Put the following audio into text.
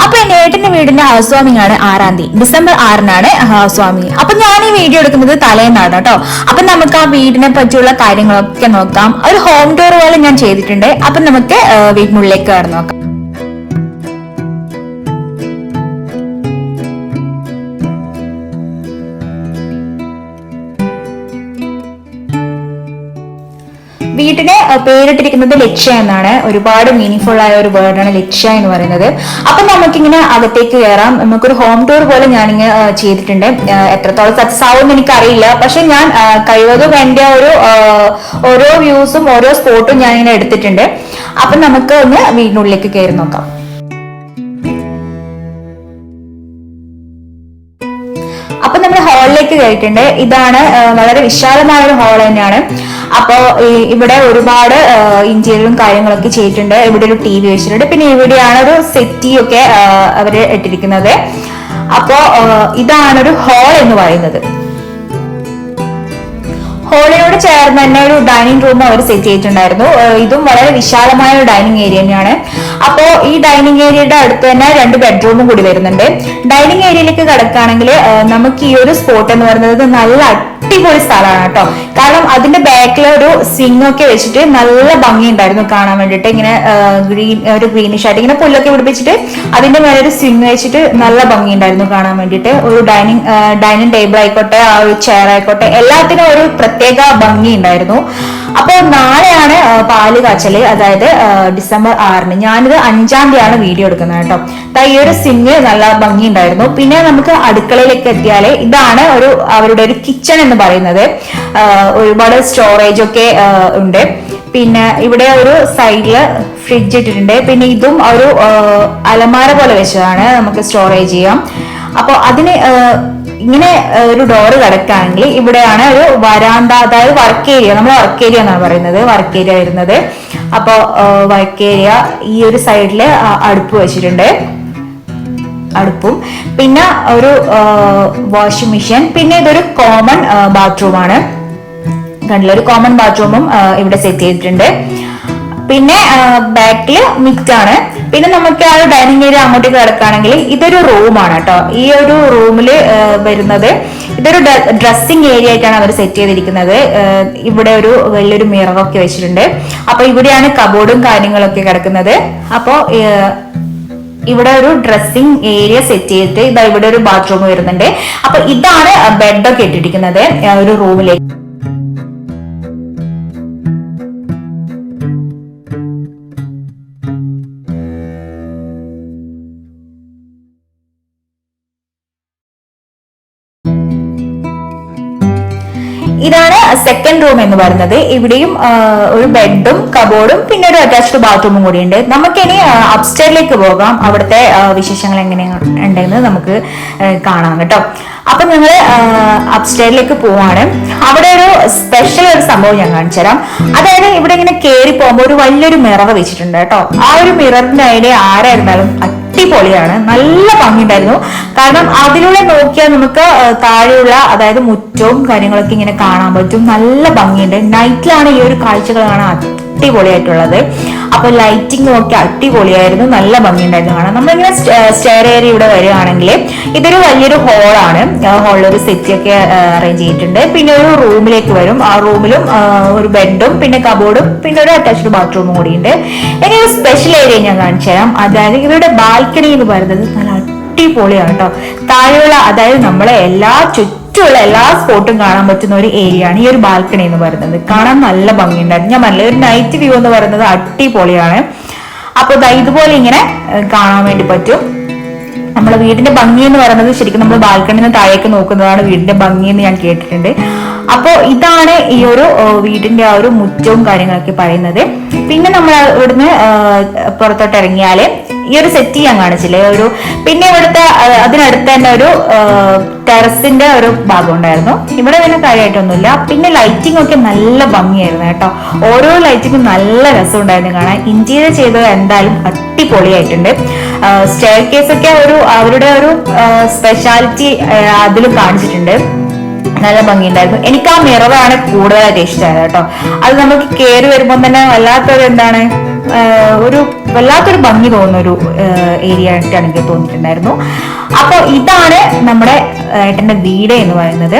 അപ്പൊ എന്റെ ഏട്ടന്റെ വീടിന്റെ ഹൗസ് വാമിംഗ് ആണ് 6-ാം തീയതി, ഡിസംബർ 6-നാണ് ഹൗസ് വാമിംഗ്. അപ്പൊ ഞാൻ ഈ വീഡിയോ എടുക്കുന്നത് തലേന്നാണ് കേട്ടോ. അപ്പൊ നമുക്ക് ആ വീടിനെ പറ്റിയുള്ള കാര്യങ്ങളൊക്കെ നോക്കാം. ഒരു ഹോം ടൂർ പോലെ ഞാൻ ചെയ്തിട്ടുണ്ട്. അപ്പൊ നമുക്ക് വീടിനുള്ളിലേക്ക് കയറി നോക്കാം. വീട്ടിന് പേരിട്ടിരിക്കുന്നത് ലക്ഷ്യ എന്നാണ്. ഒരുപാട് മീനിങ് ഫുൾ ആയ ഒരു വേർഡാണ് ലക്ഷ്യ എന്ന് പറയുന്നത്. അപ്പൊ നമുക്കിങ്ങനെ അകത്തേക്ക് കയറാം. നമുക്കൊരു ഹോം ടൂർ പോലെ ഞാനിങ്ങനെ ചെയ്തിട്ടുണ്ട്. എത്രത്തോളം സക്സസ് ആവും എനിക്കറിയില്ല, പക്ഷെ ഞാൻ കഴിവതും എന്റെ ഓരോ വ്യൂസും ഓരോ സ്പോട്ടും ഞാനിങ്ങനെ എടുത്തിട്ടുണ്ട്. അപ്പൊ നമുക്ക് ഒന്ന് വീടിനുള്ളിലേക്ക് കയറി നോക്കാം. അപ്പൊ നമ്മൾ ഹാളിലേക്ക് കയറിയിട്ടുണ്ട്. ഇതാണ് വളരെ വിശാലമായ ഒരു ഹാൾ തന്നെയാണ്. അപ്പോ ഇവിടെ ഒരുപാട് ഇന്റീരിയറും കാര്യങ്ങളൊക്കെ ചെയ്തിട്ടുണ്ട്. ഇവിടെ ഒരു TV വെച്ചിട്ടുണ്ട്. പിന്നെ ഇവിടെയാണ് ഒരു സെറ്റി ഒക്കെ അവര് ഇട്ടിരിക്കുന്നത്. അപ്പോ ഇതാണൊരു ഹാൾ എന്ന് പറയുന്നത്. ഹോളിനോട് ചേർന്ന് തന്നെ ഒരു ഡൈനിങ് റൂം അവർ സെറ്റ് ചെയ്തിട്ടുണ്ടായിരുന്നു. ഇതും വളരെ വിശാലമായ ഒരു ഡൈനിങ് ഏരിയ തന്നെയാണ്. അപ്പോ ഈ ഡൈനിങ് ഏരിയയുടെ അടുത്ത് തന്നെ 2 ബെഡ്റൂമും കൂടി വരുന്നുണ്ട്. ഡൈനിങ് ഏരിയയിലേക്ക് കിടക്കുകയാണെങ്കിൽ നമുക്ക് ഈ ഒരു സ്പോട്ട് എന്ന് പറയുന്നത് നല്ല അടിപൊളി സ്ഥലമാണ് കേട്ടോ. കാരണം അതിന്റെ ബാക്കിൽ ഒരു സിങ് ഒക്കെ വെച്ചിട്ട് നല്ല ഭംഗിയുണ്ടായിരുന്നു കാണാൻ വേണ്ടിട്ട്. ഇങ്ങനെ ഒരു ഗ്രീനിഷ് ആയിട്ട് ഇങ്ങനെ പുല്ലൊക്കെ പിടിപ്പിച്ചിട്ട് അതിന്റെ മേലെ ഒരു സിങ് വെച്ചിട്ട് നല്ല ഭംഗിയുണ്ടായിരുന്നു കാണാൻ വേണ്ടിട്ട്. ഒരു ഡൈനിങ് ടേബിൾ ആയിക്കോട്ടെ, ആ ഒരു ചെയർ ആയിക്കോട്ടെ, എല്ലാത്തിനും ഒരു പ്രത്യേക ഭംഗി ഉണ്ടായിരുന്നു. അപ്പൊ നാളെയാണ് പാല് കാച്ചല്, അതായത് ഡിസംബർ 6-ന്. ഞാനിത് 5-ാം തീയതിയാണ് വീഡിയോ എടുക്കുന്നത് കേട്ടോ. ഈ ഒരു സിങ് നല്ല ഭംഗി ഉണ്ടായിരുന്നു. പിന്നെ നമുക്ക് അടുക്കളയിലേക്ക് എത്തിയാല് ഇതാണ് അവരുടെ ഒരു കിച്ചൺ എന്ന് പറയുന്നത്. ഒരുപാട് സ്റ്റോറേജ് ഒക്കെ ഉണ്ട്. പിന്നെ ഇവിടെ ഒരു സൈഡില് ഫ്രിഡ്ജ് ഇട്ടിട്ടുണ്ട്. പിന്നെ ഇതും ഒരു അലമാര പോലെ വെച്ചതാണ്, നമുക്ക് സ്റ്റോറേജ് ചെയ്യാം. അപ്പൊ അതിന് ഇങ്ങനെ ഒരു ഡോറ് കിടക്കുകയാണെങ്കിൽ ഇവിടെയാണ് ഒരു വരാന്ത, അതായത് വർക്ക് ഏരിയ. നമ്മൾ വർക്ക് ഏരിയ എന്നാണ് പറയുന്നത്, വർക്ക് ഏരിയ വരുന്നത്. അപ്പൊ വർക്ക് ഏരിയ ഈ ഒരു സൈഡില് അടുപ്പ് വെച്ചിട്ടുണ്ട്, അടുപ്പും പിന്നെ ഒരു വാഷിംഗ് മെഷീൻ. പിന്നെ ഇതൊരു കോമൺ ബാത്റൂമാണ്. കണ്ടില്ല, ഒരു കോമൺ ബാത്റൂമും ഇവിടെ സെറ്റ് ചെയ്തിട്ടുണ്ട്. പിന്നെ ബാക്കില് മിക്റ്റാണ്. പിന്നെ നമുക്ക് ആ ഒരു ഡൈനിങ് ഏരിയ അങ്ങോട്ടേക്ക് കിടക്കുകയാണെങ്കിൽ ഇതൊരു റൂമാണ് കേട്ടോ. ഈ ഒരു റൂമില് വരുന്നത് ഇതൊരു ഡ്രസ്സിങ് ഏരിയ ആയിട്ടാണ് അവർ സെറ്റ് ചെയ്തിരിക്കുന്നത്. ഇവിടെ ഒരു വലിയൊരു മിററൊക്കെ വെച്ചിട്ടുണ്ട്. അപ്പൊ ഇവിടെയാണ് കബോർഡും കാര്യങ്ങളൊക്കെ കിടക്കുന്നത്. അപ്പോ ഇവിടെ ഒരു ഡ്രസ്സിംഗ് ഏരിയ സെറ്റ് ചെയ്തിട്ട് ഇതാ ഇവിടെ ഒരു ബാത്റൂം വരുന്നുണ്ട്. അപ്പൊ ഇതാണ് ബെഡൊക്കെ ഇട്ടിരിക്കുന്നത് ഒരു റൂമിലേക്ക്. ഇതാണ് സെക്കൻഡ് റൂം എന്ന് പറയുന്നത്. ഇവിടെയും ഒരു ബെഡും കബോർഡും പിന്നെ ഒരു അറ്റാച്ച്ഡ് ബാത്റൂമും കൂടി ഉണ്ട്. നമുക്കിനി അപ്സ്റ്റേറിലേക്ക് പോകാം. അവിടുത്തെ വിശേഷങ്ങൾ എങ്ങനെയുണ്ടെന്ന് നമുക്ക് കാണാം കേട്ടോ. അപ്പൊ ഞങ്ങൾ അപ്സ്റ്റേറിലേക്ക് പോവാണ്. അവിടെ ഒരു സ്പെഷ്യൽ ഒരു സംഭവം ഞാൻ കാണിച്ചു തരാം. അതായത് ഇവിടെ ഇങ്ങനെ കയറി പോകുമ്പോൾ ഒരു വലിയൊരു മിറർ വെച്ചിട്ടുണ്ട് കേട്ടോ. ആ ഒരു മിററിന്റെ ഐഡിയ ആരായിരുന്നാലും അടിപൊളിയാണ്, നല്ല ഭംഗിയുണ്ടായിരുന്നു. കാരണം അതിലൂടെ നോക്കിയാൽ നമുക്ക് താഴെയുള്ള, അതായത് മുറ്റവും കാര്യങ്ങളൊക്കെ ഇങ്ങനെ കാണാൻ പറ്റും. നല്ല ഭംഗിയുണ്ട്. നൈറ്റിലാണ് ഈ ഒരു കാഴ്ചകൾ കാണാൻ അടിപൊളിയായിട്ടുള്ളത്. അപ്പൊ ലൈറ്റിംഗ് ഒക്കെ അടിപൊളിയായിരുന്നു, നല്ല ഭംഗിയുണ്ടായിരുന്നു കാണാൻ. നമ്മളിങ്ങനെ സ്റ്റെയർ ഏരിയ ഇവിടെ വരികയാണെങ്കിൽ ഇതൊരു വലിയൊരു ഹോളാണ്. ഹോളിൽ ഒരു സെറ്റ് ഒക്കെ അറേഞ്ച് ചെയ്തിട്ടുണ്ട്. പിന്നെ ഒരു റൂമിലേക്ക് വരും. ആ റൂമിലും ഒരു ബെഡും പിന്നെ കബോർഡും പിന്നെ ഒരു അറ്റാച്ച്ഡ് ബാത്റൂമും കൂടി ഉണ്ട്. ഇനി ഒരു സ്പെഷ്യൽ ഏരിയ ഞാൻ കാണിച്ചു തരാം. അതായത് ഇവരുടെ ബാൽക്കണി എന്ന് പറയുന്നത് നല്ല അടിപൊളിയാണ് കേട്ടോ. താഴെയുള്ള, അതായത് നമ്മളെ ചുറ്റുമുള്ള എല്ലാ സ്പോട്ടും കാണാൻ പറ്റുന്ന ഒരു ഏരിയ ആണ് ഈ ഒരു ബാൽക്കണി എന്ന് പറയുന്നത്. കാണാൻ നല്ല ഭംഗിയുണ്ടായിരുന്നു. ഞാൻ പറഞ്ഞ ഒരു നൈറ്റ് വ്യൂ എന്ന് പറയുന്നത് അടിപൊളിയാണ്. അപ്പൊ ഇതുപോലെ ഇങ്ങനെ കാണാൻ വേണ്ടി പറ്റും. നമ്മുടെ വീടിന്റെ ഭംഗി എന്ന് പറയുന്നത് ശരിക്കും നമ്മൾ ബാൽക്കണിയിൽ നിന്ന് താഴേക്ക് നോക്കുന്നതാണ് വീടിന്റെ ഭംഗി എന്ന് ഞാൻ കേട്ടിട്ടുണ്ട്. അപ്പോ ഇതാണ് ഈ ഒരു വീടിന്റെ ആ ഒരു മുറ്റവും കാര്യങ്ങളൊക്കെ പറയുന്നത്. പിന്നെ നമ്മൾ ഇവിടുന്ന് പുറത്തോട്ട് ഇറങ്ങിയാല് ഈ ഒരു സെറ്റ് ഞാൻ കാണിച്ചില്ലേ, പിന്നെ ഇവിടുത്തെ അതിനടുത്ത് തന്നെ ഒരു ടെറസിന്റെ ഒരു ഭാഗം ഉണ്ടായിരുന്നു. ഇവിടെ പിന്നെ കാര്യമായിട്ടൊന്നുമില്ല. പിന്നെ ലൈറ്റിംഗ് ഒക്കെ നല്ല ഭംഗിയായിരുന്നു കേട്ടോ. ഓരോ ലൈറ്റിങ്ങും നല്ല രസം ഉണ്ടായിരുന്നു കാണാൻ. ഇന്റീരിയർ ചെയ്തത് എന്തായാലും അടിപൊളിയായിട്ടുണ്ട്. സ്റ്റെയർ കേസ് ഒക്കെ അവരുടെ ഒരു സ്പെഷ്യാലിറ്റി അതിൽ കാണിച്ചിട്ടുണ്ട്. നല്ല ഭംഗിയുണ്ടായിരുന്നു. എനിക്ക് ആ മിററാണ് കൂടുതലായിട്ട് ഇഷ്ടമായത് കേട്ടോ. അത് നമുക്ക് കയറി വരുമ്പോൾ തന്നെ വല്ലാത്തൊരു ഒരു വല്ലാത്തൊരു ഭംഗി തോന്നുന്ന ഒരു ഏരിയ ആയിട്ടാണ് എനിക്ക് തോന്നിയിട്ടുണ്ടായിരുന്നു. അപ്പൊ ഇതാണ് നമ്മുടെ ഏട്ടന്റെ വീട് എന്ന് പറയുന്നത്.